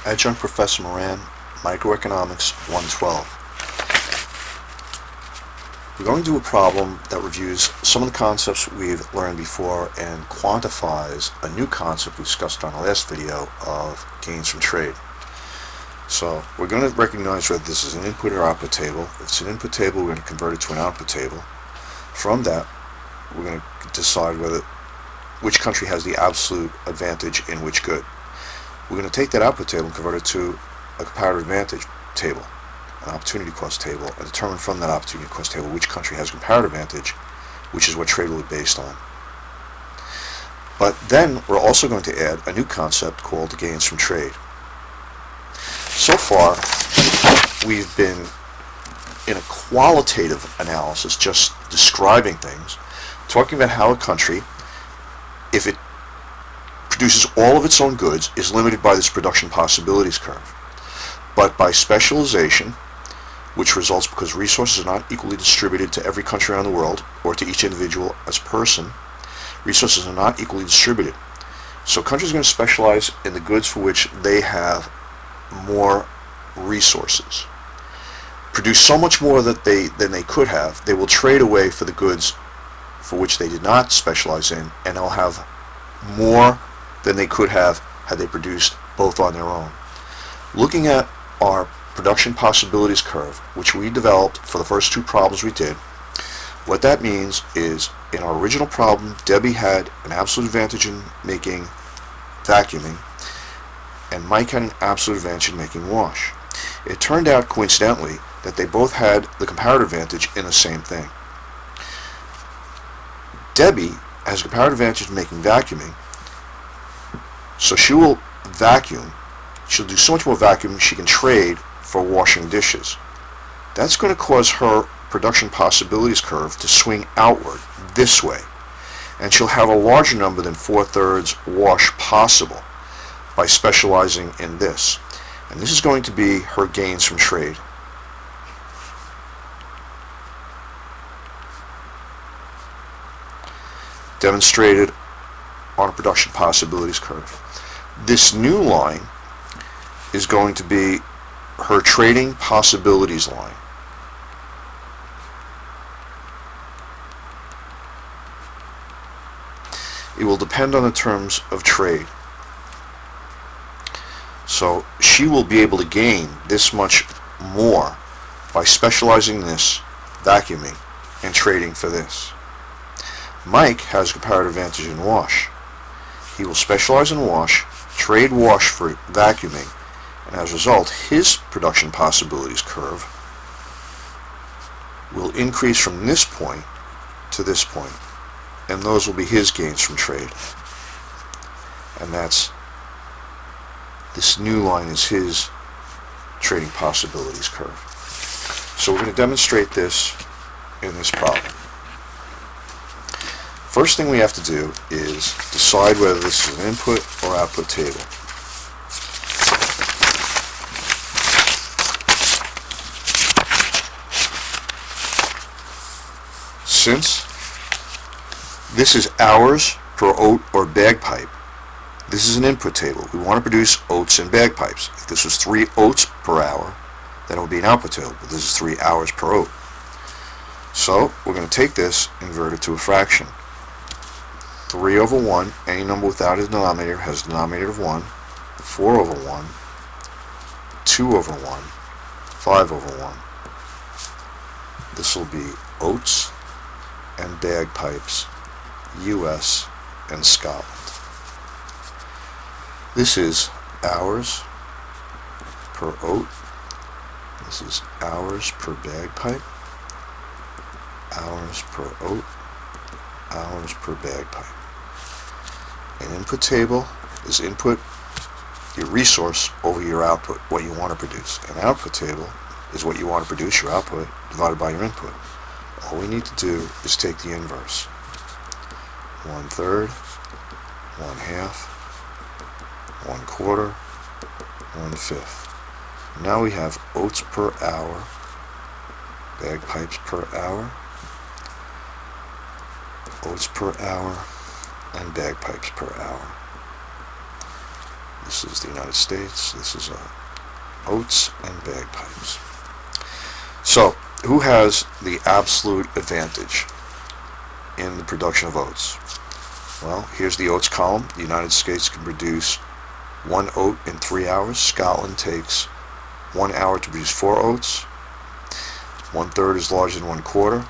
Adjunct Professor Moran, Microeconomics 112. We're going to do a problem that reviews some of the concepts we've learned before and quantifies a new concept we discussed on our last video of gains from trade. So we're going to recognize whether this is an input or output table. If it's an input table, we're going to convert it to an output table. From that, we're going to decide which country has the absolute advantage in which good. We're going to take that output table and convert it to a comparative advantage table, an opportunity cost table, and determine from that opportunity cost table which country has comparative advantage, which is what trade will be based on. But then we're also going to add a new concept called the gains from trade. So far, we've been in a qualitative analysis, just describing things, talking about how a country, if it produces all of its own goods, is limited by this production possibilities curve. But by specialization, which results because resources are not equally distributed to every country around the world, or to each individual as person, resources are not equally distributed. So countries are going to specialize in the goods for which they have more resources. Produce so much more than they could have, they will trade away for the goods for which they did not specialize in, and they'll have more than they could have had they produced both on their own. Looking at our production possibilities curve, which we developed for the first two problems we did, what that means is, in our original problem, Debbie had an absolute advantage in making vacuuming, and Mike had an absolute advantage in making wash. It turned out, coincidentally, that they both had the comparative advantage in the same thing. Debbie has a comparative advantage in making vacuuming, so she will vacuum. She'll do so much more vacuuming she can trade for washing dishes. That's going to cause her production possibilities curve to swing outward this way, and she'll have a larger number than 4/3 wash possible by specializing in this. And this is going to be her gains from trade. Demonstrated on a production possibilities curve. This new line is going to be her trading possibilities line. It will depend on the terms of trade. So she will be able to gain this much more by specializing in this, vacuuming, and trading for this. Mike has a comparative advantage in wash. He will specialize in wash, trade wash for vacuuming, and as a result, his production possibilities curve will increase from this point to this point, and those will be his gains from trade. And this new line is his trading possibilities curve. So we're going to demonstrate this in this problem. First thing we have to do is decide whether this is an input or output table. Since this is hours per oat or bagpipe, this is an input table. We want to produce oats and bagpipes. If this was 3 oats per hour, then it would be an output table, but this is 3 hours per oat. So we're going to take this and convert it to a fraction. 3/1, any number without a denominator has a denominator of 1, 4/1, 2/1, 5/1. This will be oats and bagpipes, U.S. and Scotland. This is hours per oat. This is hours per bagpipe, hours per oat, hours per bagpipe. An input table is input, your resource, over your output, what you want to produce. An output table is what you want to produce, your output, divided by your input. All we need to do is take the inverse. 1/3, 1/2, 1/4, 1/5. Now we have oats per hour, bagpipes per hour, oats per hour, and bagpipes per hour. This is the United States. This is oats and bagpipes. So, who has the absolute advantage in the production of oats? Well, here's the oats column. The United States can produce 1 oat in 3 hours. Scotland takes 1 hour to produce 4 oats. 1/3 is larger than 1/4.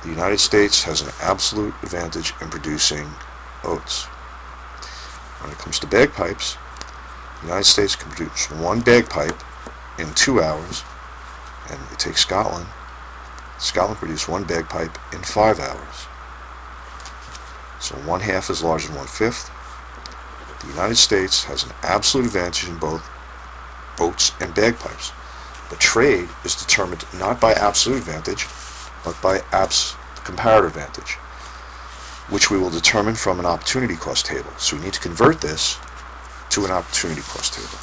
The United States has an absolute advantage in producing oats. When it comes to bagpipes, the United States can produce 1 bagpipe in 2 hours, and it takes Scotland produced 1 bagpipe in 5 hours. So 1/2 is larger than 1/5. The United States has an absolute advantage in both oats and bagpipes. But trade is determined not by absolute advantage, but by comparative advantage, which we will determine from an opportunity cost table. So we need to convert this to an opportunity cost table.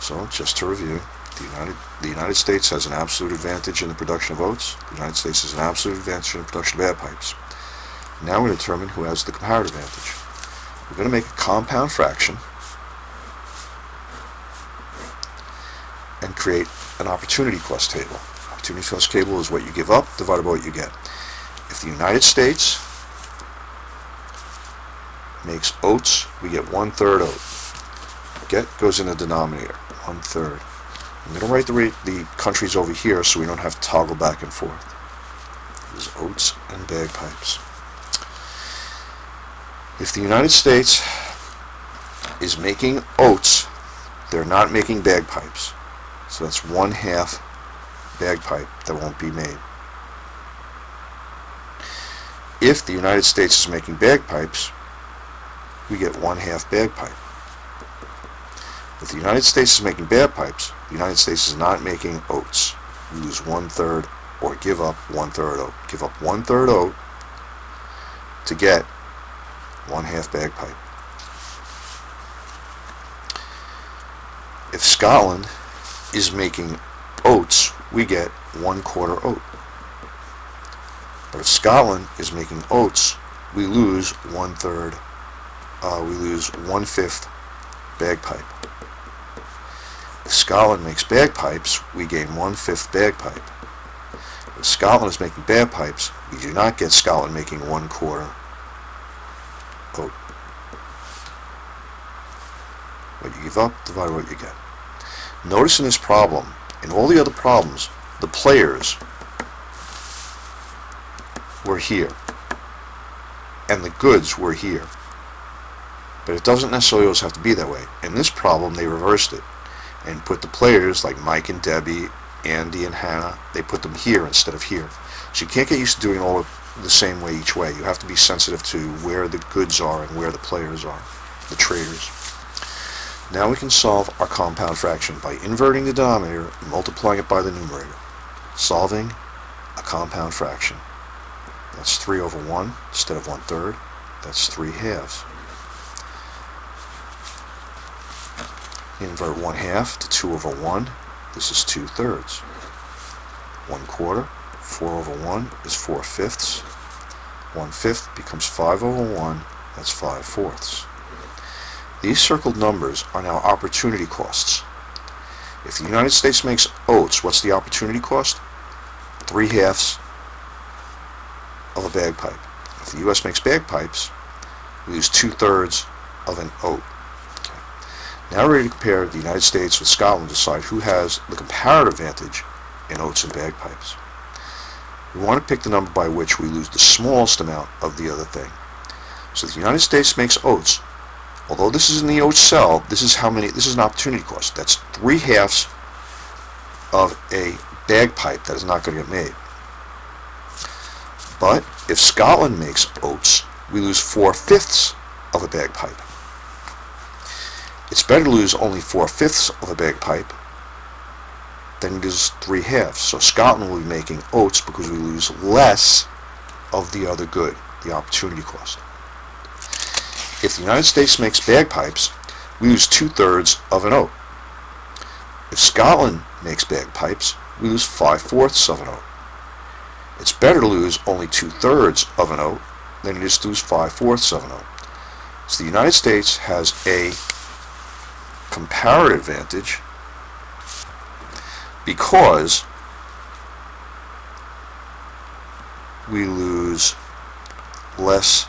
So just to review, the United States has an absolute advantage in the production of oats. The United States has an absolute advantage in the production of bagpipes. Now we determine who has the comparative advantage. We're going to make a compound fraction and create an opportunity cost table. Opportunity cost table is what you give up divided by what you get. If the United States makes oats, we get 1/3 oat. Get goes in the denominator, 1/3. I'm going to write the countries over here so we don't have to toggle back and forth. This is oats and bagpipes. If the United States is making oats, they're not making bagpipes. So that's 1/2 bagpipe that won't be made. If the United States is making bagpipes, we get 1/2 bagpipe. If the United States is making bagpipes, the United States is not making oats. We lose 1/3 or give up 1/3 oat. Give up 1/3 oat to get 1/2 bagpipe. If Scotland is making oats, we get 1/4 oat. But if Scotland is making oats, we lose 1/3. We lose 1/5 bagpipe. If Scotland makes bagpipes, we gain 1/5 bagpipe. If Scotland is making bagpipes, we do not get Scotland making 1/4 oat. What you give up divided by what you get. Notice in this problem, in all the other problems, the players were here and the goods were here. But it doesn't necessarily always have to be that way. In this problem, they reversed it and put the players like Mike and Debbie, Andy and Hannah, they put them here instead of here. So you can't get used to doing all the same way each way. You have to be sensitive to where the goods are and where the players are, the traders. Now we can solve our compound fraction by inverting the denominator and multiplying it by the numerator. Solving a compound fraction. That's 3/1 instead of 1/3. That's 3/2. Invert 1/2 to 2/1. This is 2/3. 1/4. 4/1 is 4/5. 1/5 becomes 5/1. That's 5/4. These circled numbers are now opportunity costs. If the United States makes oats, what's the opportunity cost? 3/2 of a bagpipe. If the U.S. makes bagpipes, we lose 2/3 of an oat. Okay. Now we're ready to compare the United States with Scotland to decide who has the comparative advantage in oats and bagpipes. We want to pick the number by which we lose the smallest amount of the other thing. So if the United States makes oats, although this is in the oats cell, this is an opportunity cost. That's 3/2 of a bagpipe that is not going to get made. But if Scotland makes oats, we lose 4/5 of a bagpipe. It's better to lose only 4/5 of a bagpipe than it is 3/2. So Scotland will be making oats because we lose less of the other good, the opportunity cost. If the United States makes bagpipes, we lose 2/3 of an oat. If Scotland makes bagpipes, we lose 5/4 of an oat. It's better to lose only 2/3 of an oat than it is to lose 5/4 of an oat. So the United States has a comparative advantage because we lose less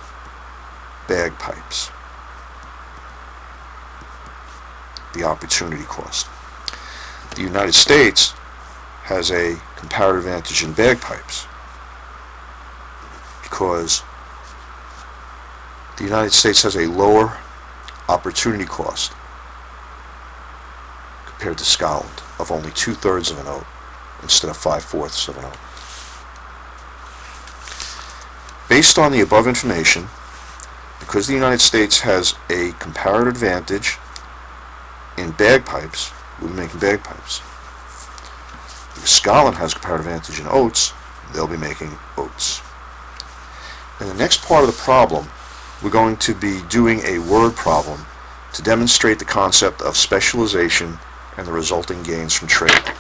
bagpipes, the opportunity cost. The United States has a comparative advantage in bagpipes because the United States has a lower opportunity cost compared to Scotland of only 2/3 of a note instead of 5/4 of a note. Based on the above information, because the United States has a comparative advantage in bagpipes, we'll be making bagpipes. Because Scotland has a comparative advantage in oats, they'll be making oats. In the next part of the problem, we're going to be doing a word problem to demonstrate the concept of specialization and the resulting gains from trade.